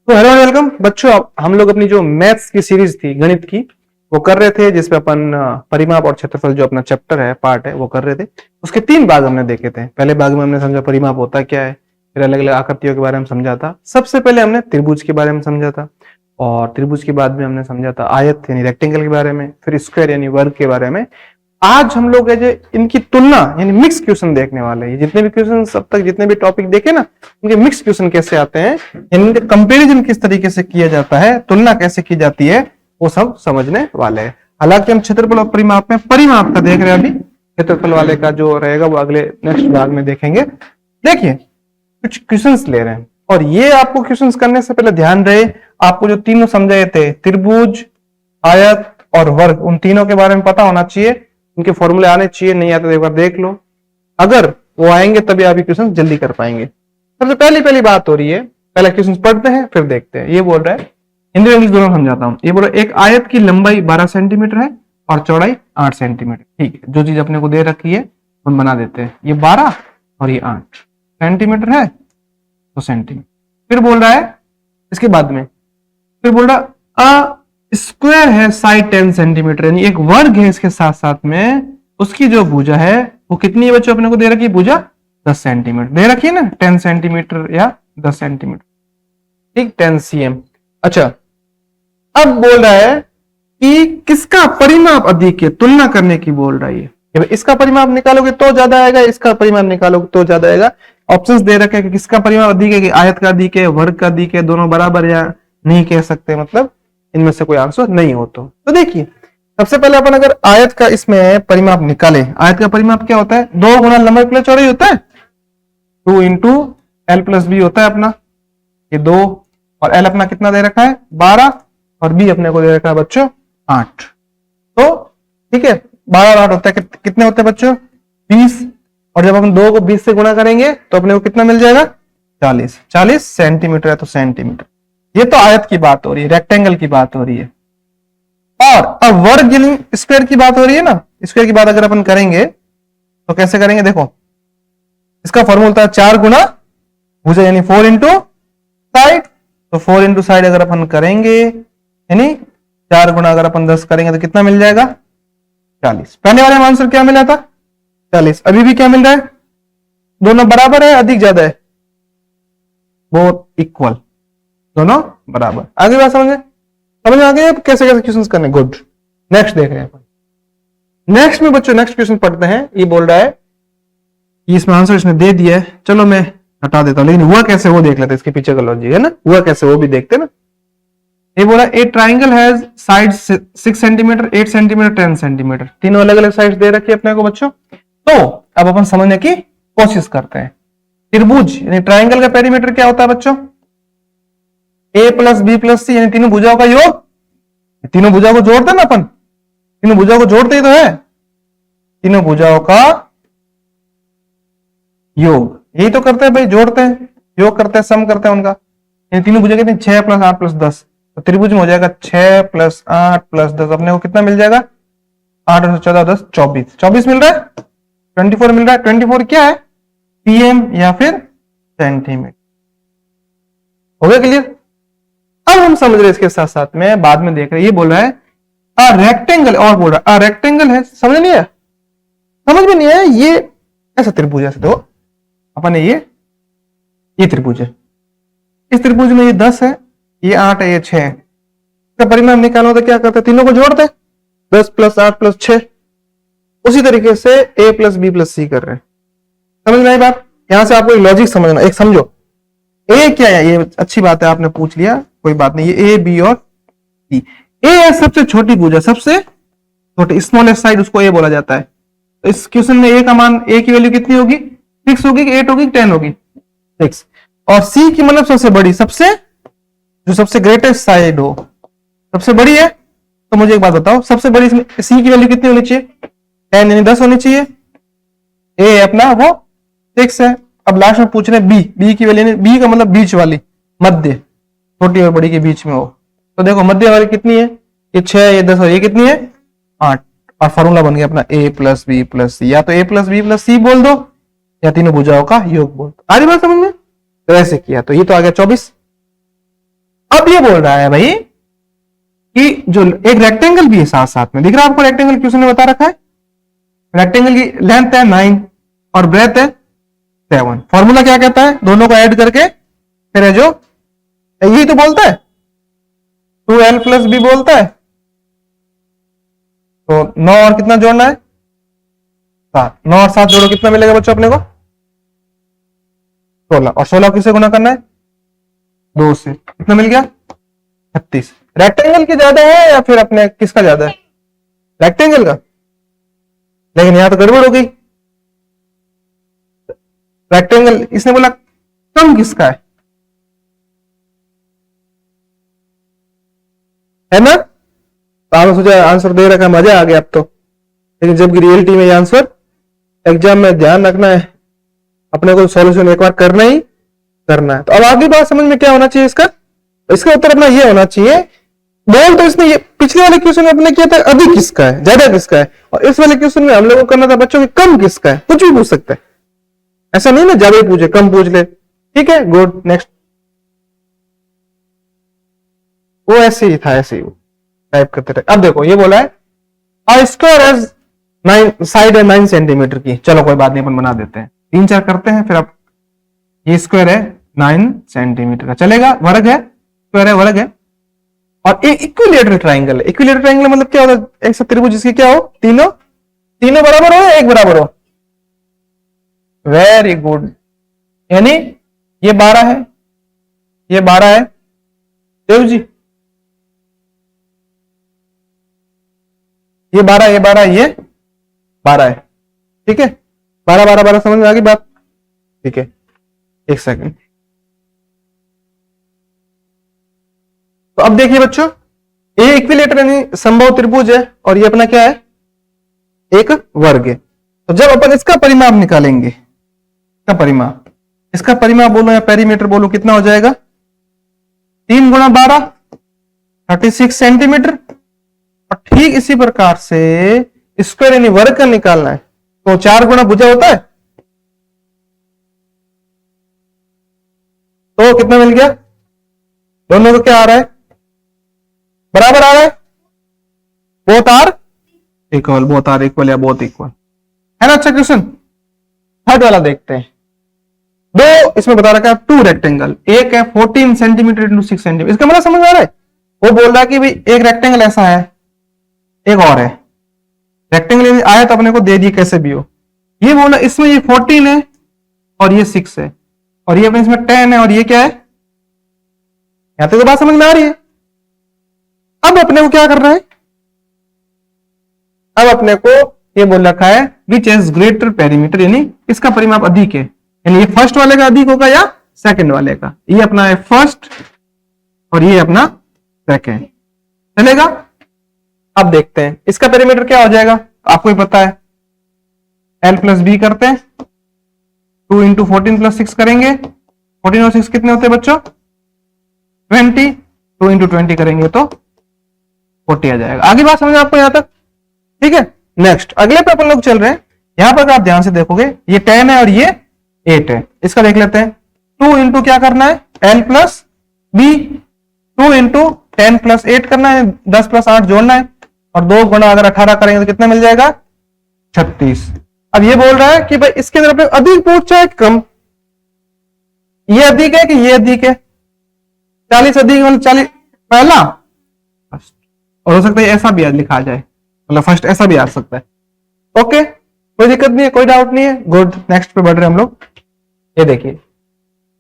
तो hello welcome बच्चों, हम लोग अपनी जो मैथ्स की सीरीज थी गणित की वो कर रहे थे, जिसपे अपन परिमाप और क्षेत्रफल जो अपना चैप्टर है पार्ट है वो कर रहे थे। उसके 3 भाग हमने देखे थे। पहले भाग में हमने समझा परिमाप होता क्या है, फिर अलग अलग आकृतियों के बारे में समझा था। सबसे पहले हमने त्रिभुज के बारे में समझा था, और त्रिभुज के बाद में हमने समझा था आयत यानी रेक्टेंगल के बारे में, फिर स्क्वायर यानी वर्ग के बारे में। आज हम लोग है जो इनकी तुलना यानी मिक्स क्वेश्चन देखने वाले हैं। जितने भी क्वेश्चन अब तक जितने भी टॉपिक देखे ना, उनके मिक्स क्वेश्चन कैसे आते हैं, इनके कंपैरिजन किस तरीके से किया जाता है, तुलना कैसे की जाती है, वो सब समझने वाले हैं। हालांकि हम क्षेत्रफल और परिमाप में परिमाप का देख रहे हैं, अभी क्षेत्रफल वाले का जो रहेगा वो अगले नेक्स्ट भाग में देखेंगे। देखिए कुछ क्वेश्चंस ले रहे हैं, और ये आपको क्वेश्चंस करने से पहले ध्यान रहे, आपको जो तीनों समझाए थे त्रिभुज, आयत और वर्ग, उन तीनों के बारे में पता होना चाहिए, उनके फॉर्मूले आने चाहिए। नहीं आते तो एक बार देख लो, अगर वो आएंगे तभी आप क्वेश्चन जल्दी कर पाएंगे। सबसे पहली बात हो रही है, पहले क्वेश्चन पढ़ते हैं फिर देखते हैं। ये बोल रहा है, हिंदी इंग्लिश दोनों समझाता हूं। ये बोल रहा है एक आयत की लंबाई 12 सेंटीमीटर है और चौड़ाई 8 सेंटीमीटर। ठीक है, जो चीज अपने को दे रखी है हम बना देते हैं। ये 12 और ये 8 सेंटीमीटर है तो सेंटीमीटर। फिर बोल रहा है इसके बाद में, फिर बोल रहा स्क्वायर है साइड 10 सेंटीमीटर, यानी एक वर्ग है इसके साथ साथ में, उसकी जो भुजा है वो कितनी है बच्चों, अपने को दे रखी है भुजा 10 सेंटीमीटर दे रखी है ना, 10 सेंटीमीटर या 10 सेंटीमीटर, ठीक, 10 cm। अच्छा, अब बोल रहा है कि किसका परिमाप अधिक है, तुलना करने की बोल रहा है। इसका परिमाप निकालोगे तो ज्यादा आएगा, इसका परिमाप निकालोगे तो ज्यादा आएगा। ऑप्शंस दे रखे हैं कि किसका परिमाप अधिक है, कि आयत का अधिक है, वर्ग का अधिक है, दोनों बराबर, या नहीं कह सकते, मतलब इनमें से कोई आंसर नहीं हो। तो देखिए सबसे पहले अपन अगर आयत का इसमें परिमाप निकाले, आयत का परिमाप क्या होता है, 2 गुना लंबाई प्लस चौड़ाई होता है, 2 इंटू एल प्लस बी होता है अपना, ये 2, और एल अपना कितना दे रखा है 12, और बी अपने को दे रखा है बच्चों 8। तो ठीक है, 12 और 8 होता है, कितने होते हैं बच्चों 20, और जब हम 2 को 20 से गुणा करेंगे तो अपने को कितना मिल जाएगा 40। 40 सेंटीमीटर है तो सेंटीमीटर। ये तो आयत की बात हो रही है, रेक्टेंगल की बात हो रही है। और अब वर्ग यानी स्क्वायर की बात हो रही है ना, स्क्वायर की बात अगर अपन करेंगे तो कैसे करेंगे, देखो इसका फॉर्मूला होता है 4 गुना भुजा यानी 4 इंटू साइड। तो 4 इंटू साइड अगर अपन करेंगे यानी 4 गुना अगर अपन 10 करेंगे तो कितना मिल जाएगा 40। पहले वाले में आंसर क्या मिला था 40, अभी भी क्या मिल रहा है, दोनों बराबर है, अधिक ज्यादा है, बोथ इक्वल, दोनों बराबर। आगे बात समझ आ गए कैसे कैसे क्वेश्चंस करने। गुड, नेक्स्ट देख रहे हैं अपन। नेक्स्ट में बच्चों नेक्स्ट क्वेश्चन पढ़ते हैं। ये बोल रहा है, इसमें आंसर इसने दे दिया है, चलो मैं हटा देता हूं, लेकिन हुआ कैसे वो देख लेते, इसके पीछे का लॉजिक है ना, हुआ कैसे वो भी देखते ना। ये बोला ए triangle has side 6 centimetre, 8 centimetre, 10 centimetre, तीनों अलग अलग साइड दे रखी है अपने को बच्चों। तो अब अपन समझने की कोशिश करते हैं। त्रिभुज यानी ट्राइंगल का पेरीमीटर क्या होता है बच्चों, ए प्लस बी प्लस सी, यानी तीनों भुजाओं का योग। तीनों भुजाओं को जोड़ते हैं ना अपन, तीनों भुजाओं को जोड़ते ही तो है, तीनों भुजाओं का योग, यही तो करते हैं भाई, जोड़ते हैं, योग करते हैं, सम करते हैं उनका। यानी तीनों भुजा कितनी 6 प्लस 8 प्लस 10, तो त्रिभुज में हो जाएगा 6 प्लस 8 प्लस 10, अपने को कितना मिल जाएगा 8 और 14 10 24, 24 मिल रहा है, 24 मिल रहा है। 24 क्या है pm या फिर सेंटीमीटर। हो गया क्लियर। अब हम समझ रहे इसके साथ साथ में बाद में देख रहे, ये बोल रहा है अ रेक्टेंगल, और बोल रहा है अ रेक्टेंगल है, समझ नहीं है, समझ में नहीं है, ये ऐसा त्रिभुज है, तो अपन ये त्रिभुज है, इस त्रिभुज में ये 10 है, ये 8 है, ये 6 है। इसका परिमाप निकालना तो क्या करते हैं, तीनों को जोड़ते हैं, 10 प्लस 8 प्लस 6। उसी तरीके से ए प्लस बी प्लस सी कर रहे हैं। समझ में आई बात। यहां से आपको एक लॉजिक समझना, एक समझो ए क्या है, ये अच्छी बात है आपने पूछ लिया, कोई बात नहीं, ये ए बी और सी। ए है सबसे छोटी भुजा, सबसे छोटी स्मॉलेस्ट साइड, उसको ए बोला जाता है। तो इस क्वेश्चन में ए का मान, ए की वैल्यू कितनी होगी, 6 होगी कि 8 होगी 10 होगी 6, और सी की मतलब सबसे बड़ी, सबसे जो सबसे ग्रेटेस्ट साइड हो, सबसे बड़ी है। तो मुझे एक बात बताओ, सबसे बड़ी सी की वैल्यू कितनी होनी चाहिए 10 यानी 10 होनी चाहिए। ए अपना वो 6 है। अब लास्ट में पूछ रहे बी, बी की वैल्यू, बी का मतलब बीच वाली, मध्य, छोटी और बड़ी के बीच में हो। तो देखो मध्य वाली कितनी है, ये 6, ये 10 और ये कितनी है 8, और फॉर्मूला बन गया अपना ए प्लस बी प्लस सी। या तो ए प्लस बी प्लस सी बोल दो, या तीनों भुजाओं का योग बोल दो। आ रही बात समझ में। तो ऐसे किया तो ये तो आ गया 24। ये बोल रहा है भाई कि जो एक रेक्टेंगल भी है साथ साथ में, दिख रहा है आपको रेक्टेंगल क्वेश्चन ने बता रखा है, रेक्टेंगल की लेंथ है 9 और ब्रेथ है 7। फॉर्मूला क्या कहता है, दोनों को ऐड करके फिर है जो यही तो बोलता है 2l प्लस बी बोलता है। तो 9 और कितना जोड़ना है 7, 9 और 7 जोड़ो कितना मिलेगा बच्चों अपने को 16, और 16 किसे गुना करना है 2 से, कितना मिल गया 36। रेक्टेंगल की ज्यादा है या फिर अपने किसका ज्यादा है, रेक्टेंगल का, लेकिन यहां तो गड़बड़ हो गई। रेक्टेंगल इसने बोला कम किसका है ना। तो आपने सोचा आंसर दे रखा, मजा आ गया अब तो, लेकिन जबकि रियलिटी में ये आंसर एग्जाम में ध्यान रखना है, अपने को सॉल्यूशन एक बार करना ही करना है। तो अब आगे बात समझ में क्या होना चाहिए इसका, इसका उत्तर अपना ये होना चाहिए, बोल तो इसने ये पिछले वाले क्वेश्चन में अपने किया था अधिक किसका है ज्यादा किसका है, और इस वाले क्वेश्चन में हम लोगों को करना था बच्चों की कम किसका है। कुछ भी पूछ सकते हैं, ऐसा नहीं ना ज्यादा ही पूछे कम पूछ ले, ठीक है गुड नेक्स्ट। वो ऐसे ही था, ऐसे ही टाइप करते रहे। अब देखो ये बोला है अ स्क्वायर एज 9 साइड है 9 सेंटीमीटर की, चलो कोई बात नहीं अपन बना देते हैं, 3-4 करते हैं फिर। अब ये स्क्वायर है 9 सेंटीमीटर का, चलेगा, वर्ग है, स्क्वायर है, वर्ग है, और एक इक्विलेटरल ट्राइंगल है। इक्विलेटरल ट्राइंगल मतलब क्या होता है, ऐसा त्रिभुज जिसके क्या हो तीनों बराबर हो या एक बराबर हो, वेरी गुड, यानी ये 12 है, ये 12 है देव जी, ये 12 ये 12 ये 12 है, ठीक है 12 12 12 समझ में आ गई बात, ठीक है एक सेकंड। तो अब देखिए बच्चों ये इक्विलेटर यानी संभव त्रिभुज है और ये अपना क्या है एक वर्ग है। तो जब अपन इसका परिमाप निकालेंगे, इसका परिमाप बोलो या पेरीमीटर बोलो, कितना हो जाएगा 3 गुणा 12 36 सेंटीमीटर। और ठीक इसी प्रकार से स्क्वायर यानी वर्ग का निकालना है तो 4 गुणा भुजा होता है, तो कितना मिल गया, दोनों को क्या आ रहा है बराबर आ रहा है, both are equal, both are equal या बोथ इक्वल, है ना। अच्छा क्वेश्चन थर्ड वाला देखते हैं। दो इसमें बता रखा है 2 रेक्टेंगल, एक है 14 सेंटीमीटर इंटू 6 सेंटीमीटर, इसका मतलब समझ आ रहा है, वो बोल रहा है कि भाई एक रेक्टेंगल ऐसा है एक और है, रेक्टेंगल आया तो अपने को दे दिए कैसे भी हो, ये बोला इसमें ये 14 है और ये 6 है और ये अपने इसमें 10 है और ये क्या है, यहां तक तो बात समझ में आ रही है। अब अपने को क्या करना है, अब अपने को ये बोल रखा है विच हैज ग्रेटर पेरीमीटर, यानी इसका परिमाप अधिक है, यानी ये फर्स्ट वाले का अधिक होगा या सेकंड वाले का, ये अपना है फर्स्ट और ये अपना सेकंड, चलेगा। अब देखते हैं इसका पेरीमीटर क्या हो जाएगा, आपको ही पता है l प्लस बी करते हैं, 2 इंटू 14 प्लस 6 करेंगे, 14 और 6 कितने होते हैं बच्चों 20, 2 इंटू 20 करेंगे तो 40 आ जाएगा। आगे बात समझ आपको यहां तक, ठीक है। नेक्स्ट अगले पे अपन लोग चल रहे हैं, यहां पर आप ध्यान से देखोगे ये 10 है और ये 8 है, इसका देख लेते हैं। 2 इंटू क्या करना है l plus B, 2 into 10 plus 8 करना है, 10 प्लस 8 जोड़ना है, और 2 गुणा अगर 18 करेंगे तो कितना मिल जाएगा 36। अब ये बोल रहा है कि भाई इसके अंदर अधिक पूछा है कम, ये अधिक है कि ये अधिक है, 40 अधिक मतलब 40 पहला, और हो सकता है ऐसा भी लिखा जाए, मतलब फर्स्ट ऐसा भी आ सकता है, ओके कोई दिक्कत नहीं है, कोई डाउट नहीं है, गुड। नेक्स्ट पे बढ़ रहे हैं हम लोग। ये देखिए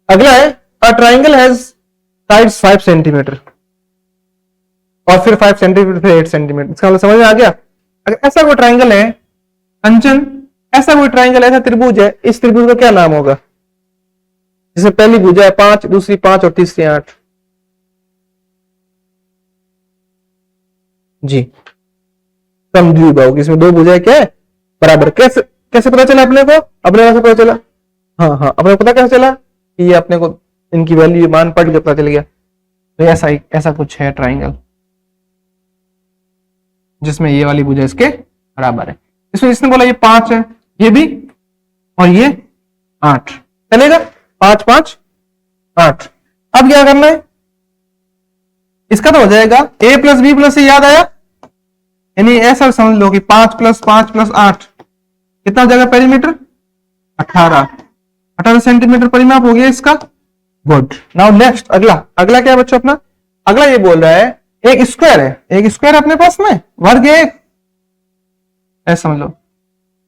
अगला है a triangle has sides 5 centimetre और फिर 5 सेंटीमीटर फिर 8 सेंटीमीटर, इसका मतलब समझ में आ गया। अगर ऐसा कोई ट्राइंगल है कंचन, ऐसा कोई ट्राइंगल ऐसा त्रिभुज है, इस त्रिभुज का क्या नाम होगा, जिसमें पहली भुजा है 5, दूसरी 5 और तीसरी 8, जी समद्विबाहु, इसमें 2 भुजाएं क्या है बराबर, कैसे कैसे पता चला अपने को, अपने को पता चला, हाँ अपने को पता कैसे चला कि ये अपने को इनकी वैल्यू मान पढ़ के पता चल गया। तो ऐसा कुछ है ट्राइंगल जिसमें ये वाली भुजा इसके बराबर है, इसमें इसने बोला ये 5 है, ये भी और ये 8, चलेगा 5 5 8। अब क्या करना है, इसका तो हो जाएगा a प्लस बी प्लस सी, याद आया? यानी ऐसा समझ लो कि 5 प्लस 5 प्लस 8 कितना हो जाएगा पेरीमीटर? 18 सेंटीमीटर परिमाप हो गया इसका। गुड। नाउ नेक्स्ट, अगला अगला क्या है बच्चों अपना? अगला ये बोल रहा है एक स्क्वायर है, एक स्क्वायर अपने पास में, वर्ग है एक, ऐसा समझ लो,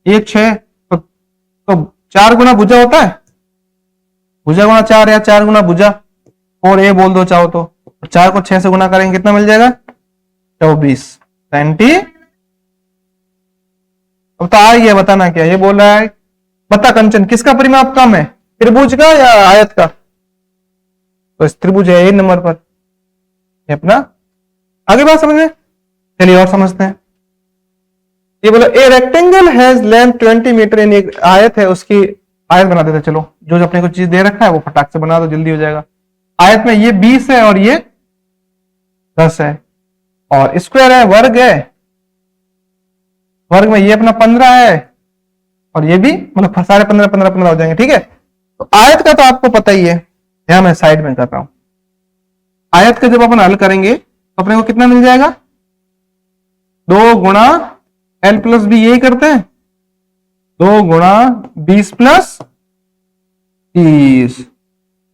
एक 6 तो 4 गुना भुजा होता है, भुजा गुना 4 या 4 गुना भुजा, और ए बोल दो चाहो तो। 4 को 6 से गुना करेंगे कितना मिल जाएगा? 24 सेंटी। अब तो आ गया, बताना क्या? ये बोल रहा है बता कंचन किसका परिमाप कम है, त्रिभुज का या आयत का? तो इस त्रिभुज है ए नंबर पर, ये अपना। आगे बात समझ में, चलिए और समझते हैं। ये बोला a rectangle has length 20 metre, इन एक आयत है उसकी आयत बना देते। चलो जो अपने को चीज दे रखा है वो फटाक से बना दो, जल्दी हो जाएगा। आयत में ये 20 है और ये 10 है, और स्क्वायर है, वर्ग है, वर्ग में ये अपना 15 है, और ये भी मतलब सारे 15 15 15 हो जाएंगे, ठीक है। तो आयत का तो आपको पता ही है, यहां मैं साइड में कर रहा हूं। आयत का जब अपन हल करेंगे तो अपने को कितना मिल जाएगा? 2 गुणा एल प्लस बी, यही करते हैं, 2 गुणा 20 प्लस 30,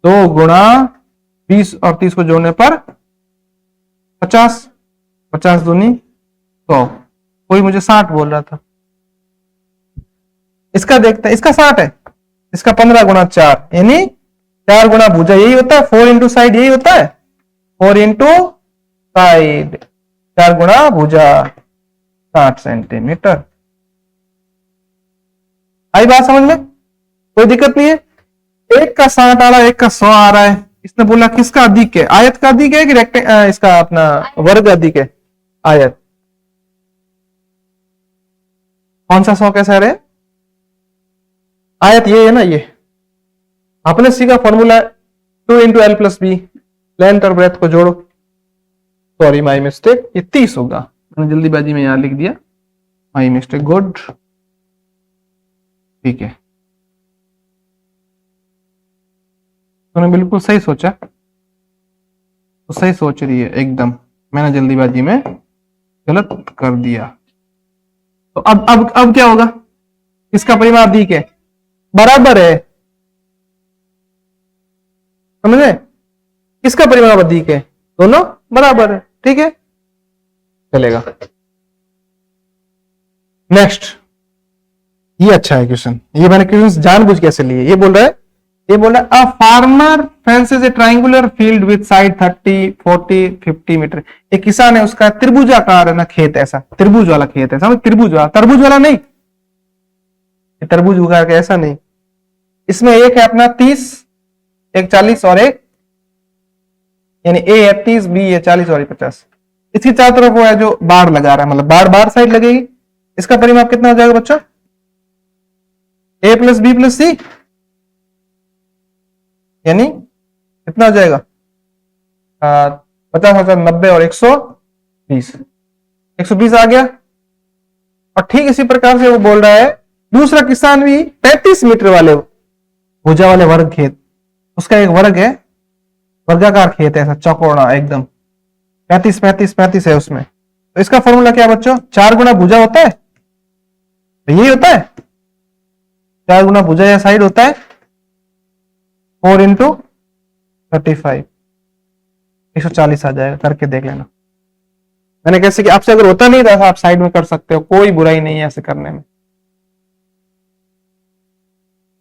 2 गुणा 20 और 30 को जोड़ने पर 50, 50 दूनी 100, कोई मुझे 60 बोल रहा था। इसका देखते हैं, इसका 60 है, इसका 15 गुणा 4 यानी 4 गुणा भुजा, यही होता है 4 इंटू साइड, यही होता है 4 इंटू साइड, 4 गुणा भुजा 60 सेंटीमीटर। आई बात समझ में? कोई दिक्कत नहीं है। एक का 60 आ रहा है, एक का 100 आ रहा है। इसने बोला किसका अधिक है, आयत का अधिक है कि इसका अपना वर्ग अधिक है? आयत। कौन सा 100 कैसा रहे? आयत ये है ना, ये आपने सीखा formula 2 into L plus B, length और ब्रेथ को जोड़ो। सॉरी माई मिस्टेक, ये 30 होगा, मैंने जल्दीबाजी में यहां लिख दिया, माई मिस्टेक। गुड, ठीक है, तूने बिल्कुल सही सोचा, तो सही सोच रही है एकदम, मैंने जल्दीबाजी में गलत कर दिया। तो अब क्या होगा? इसका परिमाप अधिक है, बराबर है, समझे? किसका परिमाप अधिक है? दोनों बराबर है, ठीक है, चलेगा। नेक्स्ट, ये अच्छा है क्वेश्चन, ये मैंने क्वेश्चन जानबूझ कैसे लिए। ये बोल रहा है a farmer fences a triangular field with side 30 40 50 metre. एक किसान है, उसका त्रिभुजाकार है ना खेत, ऐसा त्रिभुज वाला खेत है, समझ? त्रिभुज वाला, तरबूज वाला नहीं, तरबूज उगा के ऐसा नहीं। इसमें एक है अपना 30, एक 40 और एक, यानी ए है 30, बी है 40 और 50। इसकी चारों तरफ वो है जो बाढ़ लगा रहा है, मतलब बाढ़ बाढ़ साइड लगेगी। इसका परिमाप कितना हो जाएगा बच्चा? ए प्लस बी प्लस सी, यानी कितना हो जाएगा? 50 50 90 और 120, 120 आ गया। और ठीक इसी प्रकार से वो बोल रहा है दूसरा किसान भी 35 मीटर वाले भुजा वाले वर्ग खेत, उसका एक वर्ग है, वर्गाकार खेत है, ऐसा चौकोड़ा एकदम, 35 35 35 है उसमें। तो इसका फॉर्मूला क्या बच्चों? 4 गुना भुजा होता है, तो यही होता है 4 गुना भुजा या साइड होता है 4 इंटू 35, 140 आ जाएगा। करके देख लेना, मैंने कैसे कि आपसे अगर होता नहीं था आप साइड में कर सकते हो, कोई बुराई नहीं है ऐसे करने में।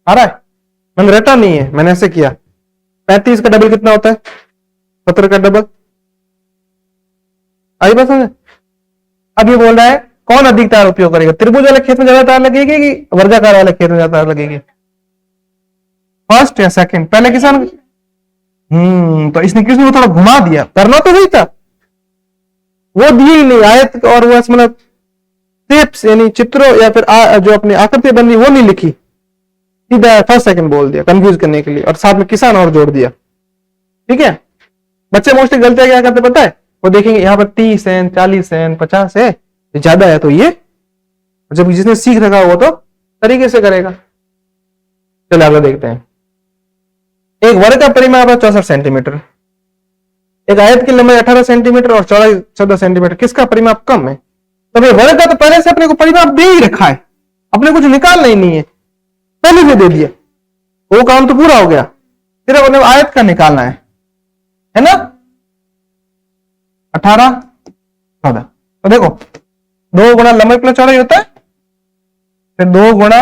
आ रहा है? मैंने रटा नहीं है, मैंने ऐसे किया। 35 का डबल कितना होता है? 17 का डबल। आई बात समझ? अब ये बोल रहा है कौन अधिक तार उपयोग करेगा, त्रिभुज वाले खेत में ज्यादा तार लगेगी कि वर्गाकार वाले खेत में ज्यादा तार लगेगी? फर्स्ट या सेकंड? पहले किसान। तो इसने किसने थोड़ा घुमा दिया, करना तो वही था, वो दिए ही नहीं आयत, और वो मतलब शेप्स यानी चित्रों या फिर जो अपनी आकृति बन रही वो नहीं लिखी, सीधा फर्स्ट सेकंड बोल दिया कंफ्यूज करने के लिए, और साथ में किसान और जोड़ दिया। ठीक है, बच्चे मोस्टली गलतियां क्या करते पता है? वो देखेंगे यहाँ पर 30 है 40 है 50 है, ज्यादा है तो ये, जब जिसने सीख रखा वो तो तरीके से करेगा। चलो अगला देखते हैं। एक वर्ग का परिमाप है 64 सेंटीमीटर, एक आयत की लंबाई 18 सेंटीमीटर और चौड़ाई 14 सेंटीमीटर, किसका परिमाप कम है? तो भाई वर्ग का तो पहले से अपने को परिमाप दे ही रखा है, अपने कुछ निकालना ही नहीं है, पहले से दे दिया, वो काम तो पूरा हो गया। फिर अपने आयत का निकालना है ना, 18 14। तो देखो 2 गुणा लंबाई प्लस चौड़ाई होता है, फिर 2 गुणा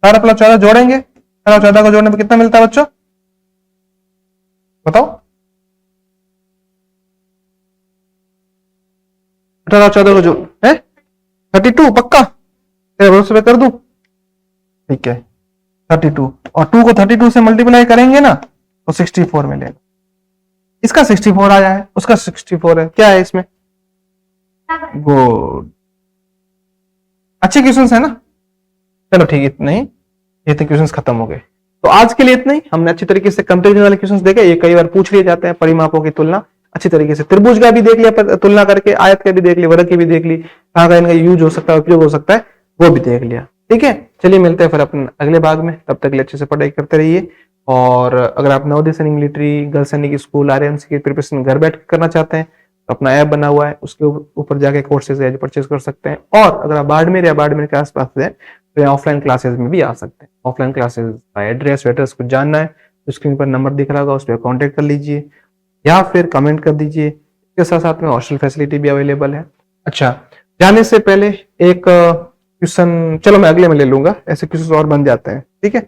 18 प्लस 14 जोड़ेंगे, 18 14 को जोड़ने पर कितना मिलता है बच्चों, बताओ? 18 14 को जो है 32, पक्का तेरे भरोसे पे कर दूं? ठीक है 32, और 2 को 32 से मल्टीप्लाई करेंगे ना तो 64 मिलेगा। इसका 64 आया है, उसका 64 है, क्या है इसमें? गुड, अच्छे क्वेश्चंस है ना। चलो ठीक है, इतना ही, ये तो क्वेश्चंस खत्म हो गए। तो आज के लिए इतना ही, हमने अच्छी तरीके से कंपैरिजन वाले क्वेश्चंस देखे, ये कई बार पूछ लिए जाते हैं, परिमापों की तुलना अच्छी तरीके से, त्रिभुज का भी देख लिया तुलना करके, आयत का भी देख लिया, वर्ग की भी देख ली, कहाँ का इनका यूज हो सकता है, उपयोग हो सकता है, वो भी देख लिया। ठीक है, चलिए मिलते हैं फिर अपन अगले भाग में, तब तक के लिए अच्छे से पढ़ाई करते रहिए। और अगर आप नवोदय सैनिक मिलिट्री, गर्ल्स सैनिक स्कूल, आर्यन की प्रिपरेशन घर बैठ कर करना चाहते हैं तो अपना ऐप बना हुआ है, उसके ऊपर जाके कोर्सेज एज परचेज कर सकते हैं। और अगर आप बाड़मेर या बाड़मेर के आसपास है तो ऑफलाइन क्लासेस में भी आ सकते हैं। ऑफलाइन क्लासेस का एड्रेस कुछ जानना है तो स्क्रीन पर नंबर दिख रहा होगा, उस पर कॉन्टेक्ट कर लीजिए या फिर कमेंट कर दीजिए। इसके साथ साथ में हॉस्टल फैसिलिटी भी अवेलेबल है। अच्छा, जाने से पहले एक क्वेश्चन, चलो मैं अगले में ले लूंगा, ऐसे क्वेश्चन और बन जाते हैं, ठीक है।